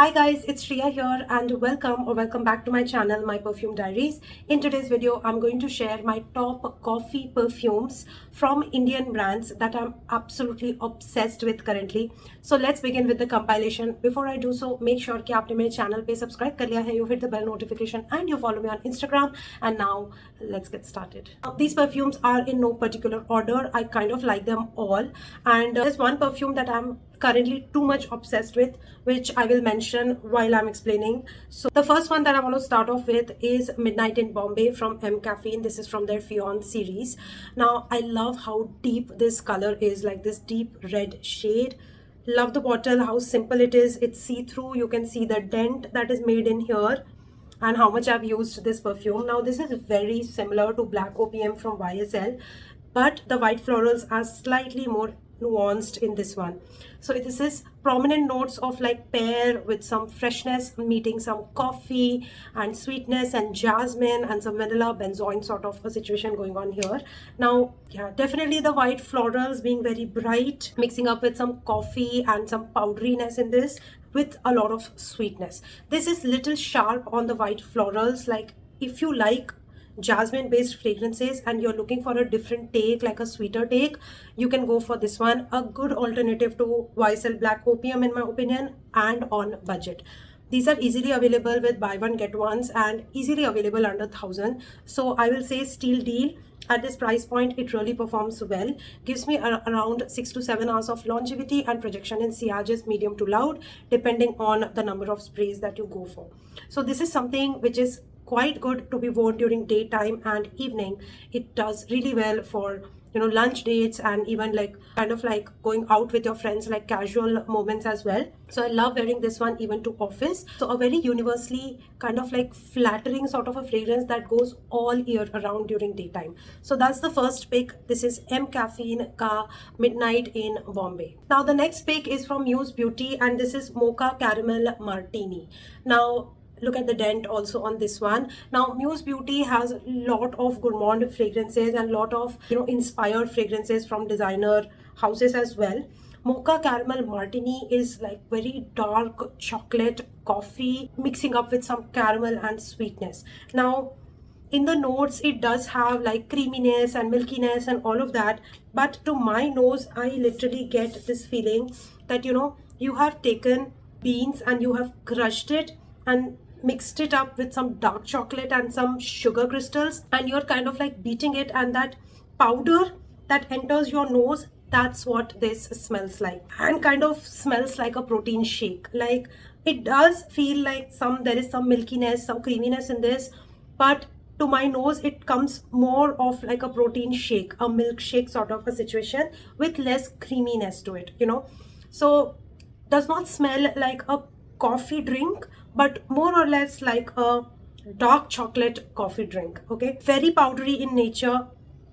Hi guys, it's Shriya here and welcome back to my channel, My Perfume Diaries. In today's video, I'm going to share my top coffee perfumes from Indian brands that I'm absolutely obsessed with currently. So let's begin with the compilation. Before I do so, make sure कि आपने मेरे channel पे subscribe कर लिया है, you hit the bell notification and you follow me on Instagram. And now let's get started. These perfumes are in no particular order. I kind of like them all, and there's one perfume that I'm currently too much obsessed with, which I will mention while I'm explaining. So the first one that I want to start off with is Midnight in Bombay from M Caffeine. This is from their Fion series. Now I love how deep this color is, like this deep red shade. Love the bottle, how simple it is. It's see-through. You can see the dent that is made in here and how much I've used this perfume. Now this is very similar to Black OPM from YSL, but the white florals are slightly more nuanced in this one. So this is prominent notes of like pear with some freshness meeting some coffee and sweetness and jasmine and some vanilla benzoin sort of a situation going on here. Now yeah, definitely the white florals being very bright, mixing up with some coffee and some powderiness in this with a lot of sweetness. This is little sharp on the white florals. Like if you like jasmine based fragrances and you're looking for a different take, like a sweeter take, you can go for this one. A good alternative to YSL Black Opium in my opinion, and on budget. These are easily available with buy one get ones and easily available under 1,000. So I will say steal deal. At this price point, it really performs well. Gives me around 6 to 7 hours of longevity and projection in sillage medium to loud, depending on the number of sprays that you go for. So this is something which is quite good to be worn during daytime and evening. It does really well for lunch dates and even like kind of like going out with your friends, like casual moments as well. So I love wearing this one even to office. So a very universally kind of like flattering sort of a fragrance that goes all year around during daytime. So that's the first pick. This is M Caffeine Ka Midnight in Bombay. Now the next pick is from Muse Beauty and this is Mocha Caramel Martini. Now look at the dent also on this one. Now Muse Beauty has a lot of gourmand fragrances and lot of inspired fragrances from designer houses as well. Mocha Caramel Martini is like very dark chocolate coffee mixing up with some caramel and sweetness. Now in the notes it does have like creaminess and milkiness and all of that, but to my nose I literally get this feeling that you have taken beans and you have crushed it and mixed it up with some dark chocolate and some sugar crystals, and you're kind of like beating it, and that powder that enters your nose, that's what this smells like, and kind of smells like a protein shake. Like it does feel like there is some milkiness, some creaminess in this, but to my nose it comes more of like a protein shake, a milkshake sort of a situation with less creaminess to it, so does not smell like a coffee drink, but more or less like a dark chocolate coffee drink. Okay, very powdery in nature,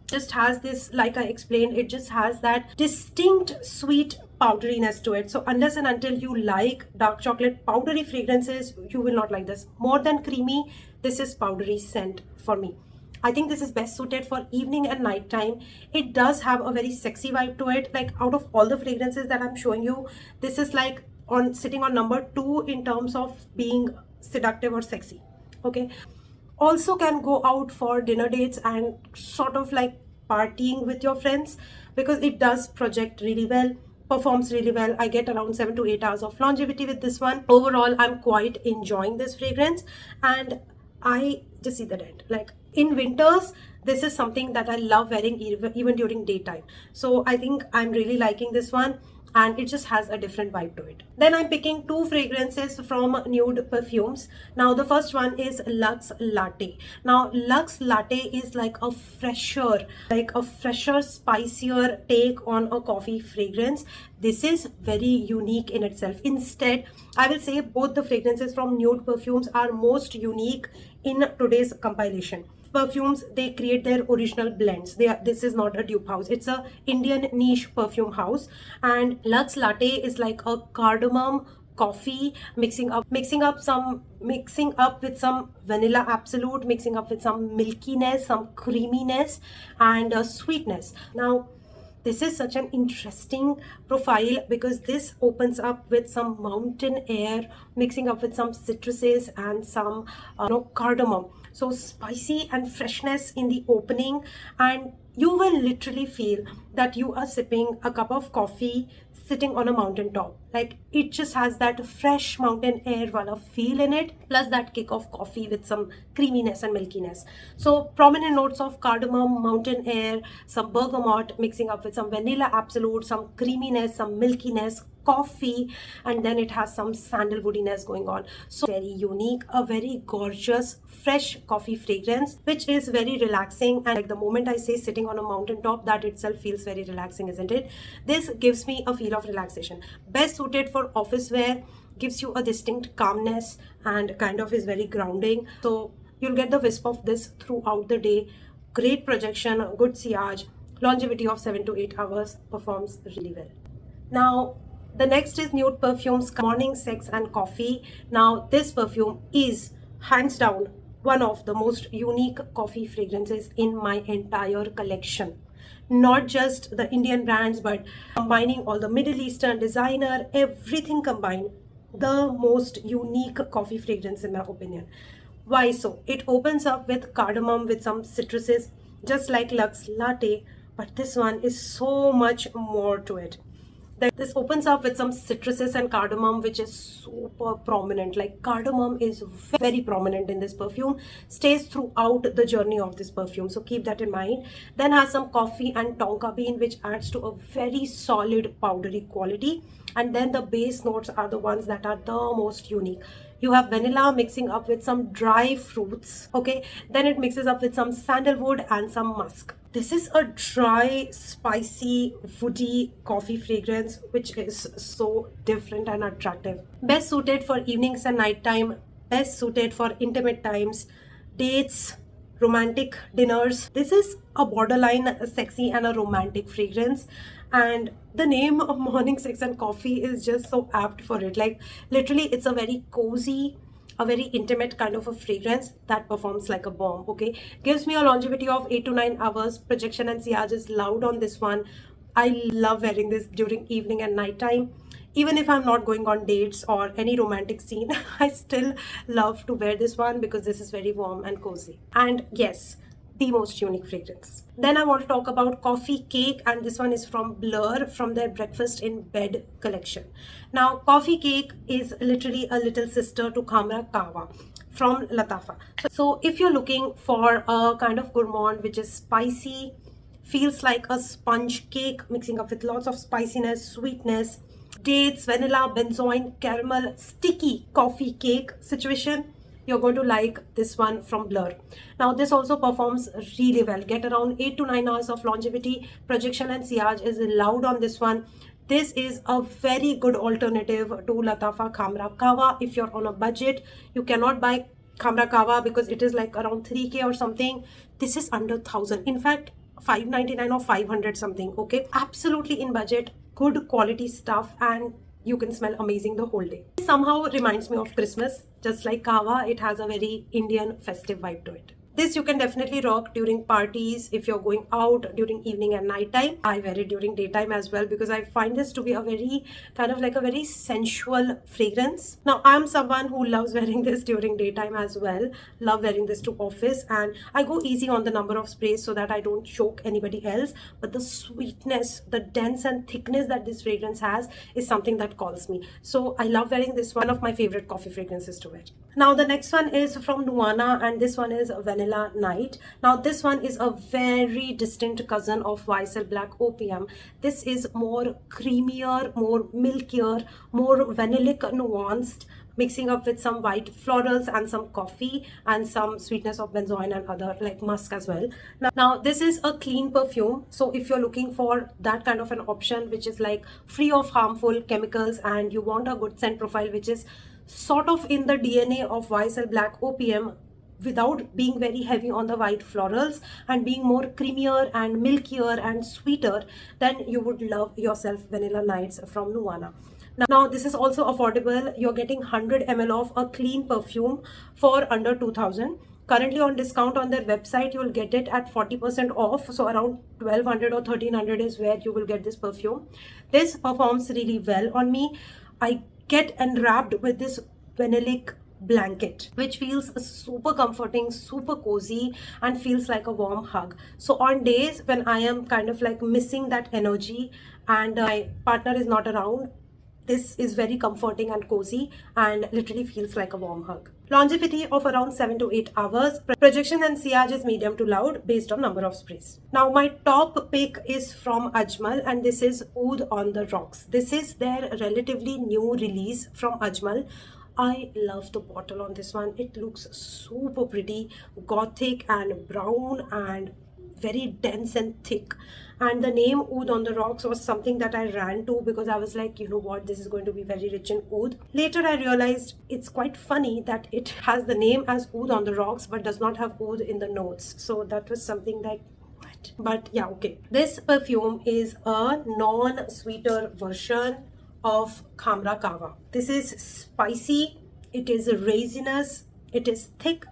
just has this, like I explained, it just has that distinct sweet powderiness to it. So unless and until you like dark chocolate powdery fragrances, you will not like this. More than creamy, this is powdery scent for me. I think this is best suited for evening and night time. It does have a very sexy vibe to it. Like out of all the fragrances that I'm showing you, this is like sitting on number 2 in terms of being seductive or sexy. Okay, also can go out for dinner dates and sort of like partying with your friends, because it does project really well, performs really well. I get around 7 to 8 hours of longevity with this one. Overall, I'm quite enjoying this fragrance, and I just see the dent. Like in winters, this is something that I love wearing even during daytime. So I think I'm really liking this one, and it just has a different vibe to it. Then I'm picking 2 fragrances from Nude Perfumes. Now the first one is Luxe Latte. Now Luxe Latte is like a fresher, spicier take on a coffee fragrance. This is very unique in itself. Instead, I will say both the fragrances from Nude Perfumes are most unique in today's compilation. Perfumes, they create their original blends. This is not a dupe house, it's a Indian niche perfume house. And Luxe Latte is like a cardamom coffee mixing up with some vanilla absolute, mixing up with some milkiness, some creaminess and sweetness. Now This is such an interesting profile because this opens up with some mountain air mixing up with some citruses and some cardamom. So spicy and freshness in the opening, and you will literally feel that you are sipping a cup of coffee sitting on a mountain top. Like, it just has that fresh mountain air wala feel in it, plus that kick of coffee with some creaminess and milkiness. So prominent notes of cardamom, mountain air, some bergamot mixing up with some vanilla absolute, some creaminess, some milkiness, coffee, and then it has some sandalwoodiness going on. So very unique, a very gorgeous fresh coffee fragrance, which is very relaxing. And like the moment I say sitting on a mountain top, that itself feels very relaxing, isn't it? This gives me a feel of relaxation. Best suited for office wear, gives you a distinct calmness and kind of is very grounding. So you'll get the wisp of this throughout the day. Great projection, good sillage, longevity of 7 to 8 hours, performs really well. Now the next is Nude Perfumes Morning Sex and Coffee. Now this perfume is hands down one of the most unique coffee fragrances in my entire collection. Not just the Indian brands, but combining all the Middle Eastern designer, everything combined, the most unique coffee fragrance in my opinion. Why so? It opens up with cardamom with some citruses, just like Lux Latte, but this one is so much more to it. This opens up with some citruses and cardamom, which is super prominent. Like, cardamom is very prominent in this perfume, stays throughout the journey of this perfume, so keep that in mind. Then has some coffee and tonka bean, which adds to a very solid powdery quality. And then the base notes are the ones that are the most unique. You have vanilla mixing up with some dry fruits, okay? Then it mixes up with some sandalwood and some musk. This is a dry, spicy, woody coffee fragrance, which is so different and attractive. Best suited for evenings and nighttime, best suited for intimate times, dates, romantic dinners. This is a borderline sexy and a romantic fragrance, and the name of Morning Sex and Coffee is just so apt for it. Like, literally, it's a very cozy, a very intimate kind of a fragrance that performs like a bomb. Okay, gives me a longevity of 8 to 9 hours. Projection and sillage is loud on this one. I love wearing this during evening and night time. Even if I'm not going on dates or any romantic scene, I still love to wear this one because this is very warm and cozy. And yes, the most unique fragrance. Then I want to talk about Coffee Cake, and this one is from Blur, from their Breakfast in Bed collection. Now, Coffee Cake is literally a little sister to Khamra Kawa from Latafa. So if you're looking for a kind of gourmand which is spicy, feels like a sponge cake mixing up with lots of spiciness, sweetness, dates, vanilla, benzoin, caramel, sticky coffee cake situation, you're going to like this one from Blur. Now this also performs really well. Get around 8 to 9 hours of longevity. Projection and sillage is loud on this one. This is a very good alternative to Latafa Khamra Kawa. If you're on a budget, you cannot buy Khamra Kawa because it is like around 3K or something. This is under 1,000. In fact, 599 or 500 something. Okay, absolutely in budget, good quality stuff, and you can smell amazing the whole day. It somehow reminds me of Christmas. Just like Kawa, it has a very Indian festive vibe to it. This you can definitely rock during parties, if you're going out during evening and night time. I wear it during daytime as well because I find this to be a very kind of like a very sensual fragrance. Now I'm someone who loves wearing this during daytime as well. Love wearing this to office, and I go easy on the number of sprays so that I don't choke anybody else. But the sweetness, the dense and thickness that this fragrance has is something that calls me. So I love wearing this one of my favorite coffee fragrances to wear. Now the next one is from Nuana, and this one is Vanilla Night. Now this one is a very distant cousin of YSL Black Opium. This is more creamier, more milkier, more vanillic nuanced, mixing up with some white florals and some coffee and some sweetness of benzoin and other like musk as well. Now this is a clean perfume, so if you're looking for that kind of an option which is like free of harmful chemicals and you want a good scent profile which is sort of in the DNA of YSL Black Opium without being very heavy on the white florals and being more creamier and milkier and sweeter, then you would love yourself Vanilla Nights from Nuana. Now this is also affordable. You're getting 100 ml of a clean perfume for under 2,000. currently on discount on their website. You will get it at 40% off, so around 1200 or 1300 is where you will get this perfume. This performs really well on me. I get enwrapped with this vanillic blanket, which feels super comforting, super cozy, and feels like a warm hug. So on days when I am kind of like missing that energy and my partner is not around, this is very comforting and cozy and literally feels like a warm hug. Longevity of around 7 to 8 hours. Projection and sillage is medium to loud based on number of sprays. Now my top pick is from Ajmal, and this is Oud on the Rocks. This is their relatively new release from Ajmal. I love the bottle on this one. It looks super pretty, gothic and brown and very dense and thick. And the name Oud on the Rocks was something that I ran to because I was like, you know what, this is going to be very rich in oud. Later I realized it's quite funny that it has the name as Oud on the Rocks but does not have oud in the notes. So that was something like, what? But yeah, okay. This perfume is a non-sweeter version of Khamra Kava. This is spicy, it is raisinous, it is thick,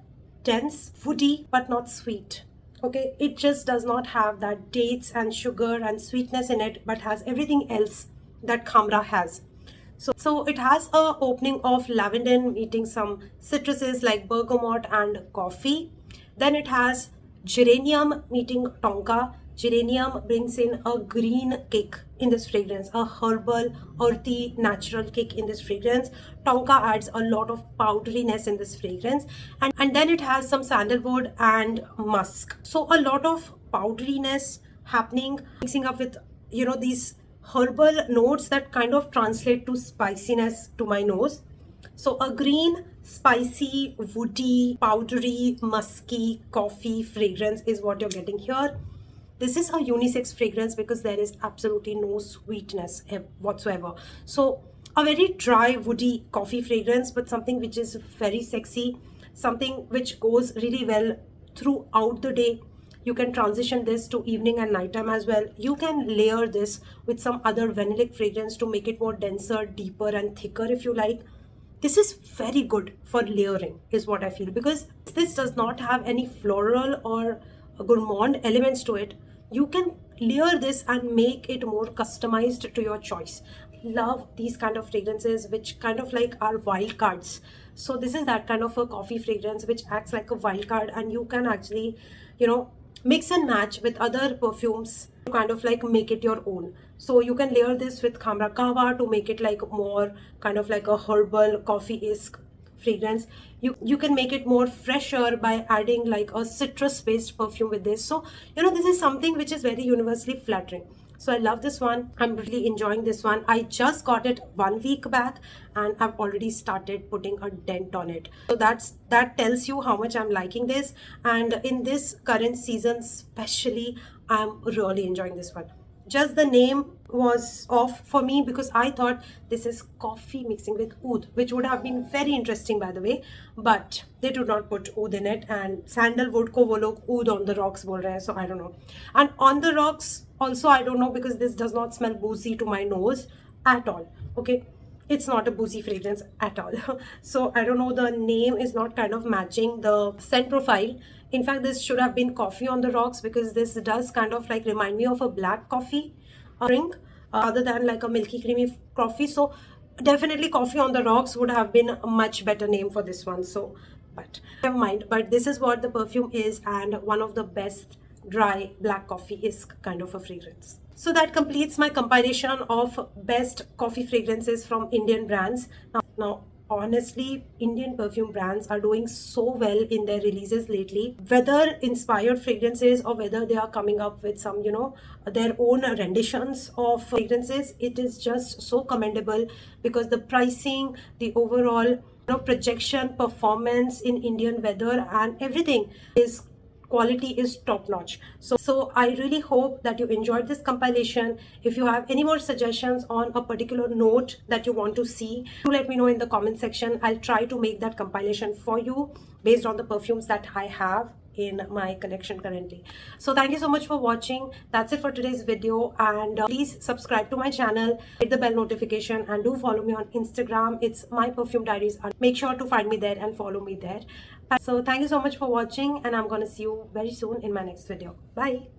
dense, woody, but not sweet. Okay, it just does not have that dates and sugar and sweetness in it, but has everything else that Khamra has. So it has a opening of lavender meeting some citruses like bergamot and coffee. Then it has geranium meeting tonka. Geranium brings in a green kick in this fragrance, a herbal, earthy, natural kick in this fragrance. Tonka adds a lot of powderiness in this fragrance. And then it has some sandalwood and musk. So a lot of powderiness happening, mixing up with, you know, these herbal notes that kind of translate to spiciness to my nose. So a green, spicy, woody, powdery, musky, coffee fragrance is what you're getting here. This is a unisex fragrance because there is absolutely no sweetness whatsoever. So a very dry, woody coffee fragrance, but something which is very sexy, something which goes really well throughout the day. You can transition this to evening and nighttime as well. You can layer this with some other vanillic fragrance to make it more denser, deeper and thicker if you like. This is very good for layering is what I feel, because this does not have any floral or gourmand elements to it. You can layer this and make it more customized to your choice. Love these kind of fragrances which kind of like are wild cards. So this is that kind of a coffee fragrance which acts like a wild card, and you can actually, you know, mix and match with other perfumes to kind of like make it your own. So you can layer this with Khamra Kava to make it like more kind of like a herbal coffee-esque fragrance. You can make it more fresher by adding like a citrus based perfume with this. So you know, this is something which is very universally flattering. So I love this one. I'm really enjoying this one. I just got it 1 week back and I've already started putting a dent on it. So that tells you how much I'm liking this. And in this current season especially, I'm really enjoying this one. Just the name was off for me because I thought this is coffee mixing with oud, which would have been very interesting by the way, but they do not put oud in it. And sandalwood ko wo log oud on the rocks bol rahe hain, so I don't know. And on the rocks also I don't know, because this does not smell boozy to my nose at all. Okay, it's not a boozy fragrance at all. So I don't know, the name is not kind of matching the scent profile. In fact, this should have been coffee on the rocks, because this does kind of like remind me of a black coffee drink other than like a milky creamy coffee. So definitely coffee on the rocks would have been a much better name for this one. So but never mind. But this is what the perfume is, and one of the best dry black coffee is kind of a fragrance. So that completes my compilation of best coffee fragrances from Indian brands. Now honestly, Indian perfume brands are doing so well in their releases lately, whether inspired fragrances or whether they are coming up with some, you know, their own renditions of fragrances. It is just so commendable, because the pricing, the overall, you know, projection, performance in Indian weather and everything is quality is top notch. So I really hope that you enjoyed this compilation. If you have any more suggestions on a particular note that you want to see, do let me know in the comment section. I'll try to make that compilation for you based on the perfumes that I have in my collection currently. So thank you so much for watching. That's it for today's video, and please subscribe to my channel, hit the bell notification, and do follow me on Instagram. It's My Perfume Diaries. Make sure to find me there and follow me there. So thank you so much for watching, and I'm gonna see you very soon in my next video. Bye.